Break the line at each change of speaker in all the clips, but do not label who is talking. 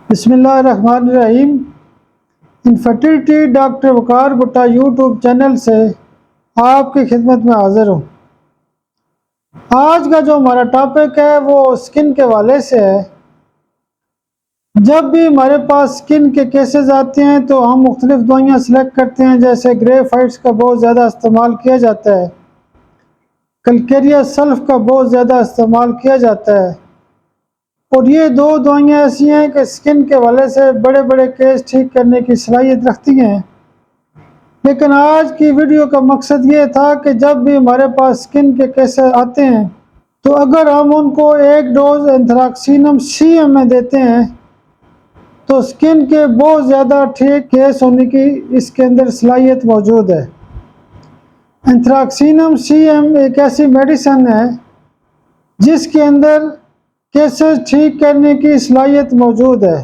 बिस्मिल्लाहिर्रहमानिर्रहीम। Infertility doctor वकार भुट्टा YouTube channel से आपकी खिदमत में हाजिर हूँ। आज का जो हमारा टॉपिक है वो स्किन के हवाले से है। जब भी हमारे पास स्किन के केसेस आते हैं तो हम मुख्तलिफ दवाइयाँ सेलेक्ट करते हैं, जैसे ग्रेफाइट्स का बहुत ज़्यादा इस्तेमाल किया जाता है, कलकेरिया सल्फ का बहुत ज़्यादा इस्तेमाल किया जाता है, और ये दो दवाइयाँ ऐसी हैं कि स्किन के हवाले से बड़े बड़े केस ठीक करने की सलाहियत रखती हैं। लेकिन आज की वीडियो का मकसद ये था कि जब भी हमारे पास स्किन के केसेस आते हैं तो अगर हम उनको एक डोज एंथ्राक्सिनम CM में देते हैं तो स्किन के बहुत ज़्यादा ठीक केस होने की इसके अंदर सलाहियत मौजूद है। एंथ्राक्सिनम CM एक ऐसी मेडिसन है जिसके अंदर केसेस ठीक करने की सलाहियत मौजूद है।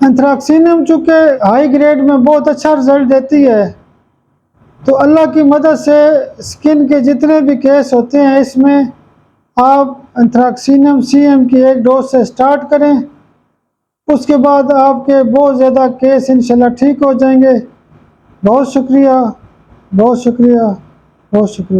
एंथ्राक्सिनम चूँकि हाई ग्रेड में बहुत अच्छा रिज़ल्ट देती है, तो अल्लाह की मदद से स्किन के जितने भी केस होते हैं इसमें आप एंथ्राक्सिनम CM की एक डोज से स्टार्ट करें, उसके बाद आपके बहुत ज़्यादा केस इंशाल्लाह ठीक हो जाएंगे। बहुत शुक्रिया, बहुत शुक्रिया, बहुत शुक्रिया।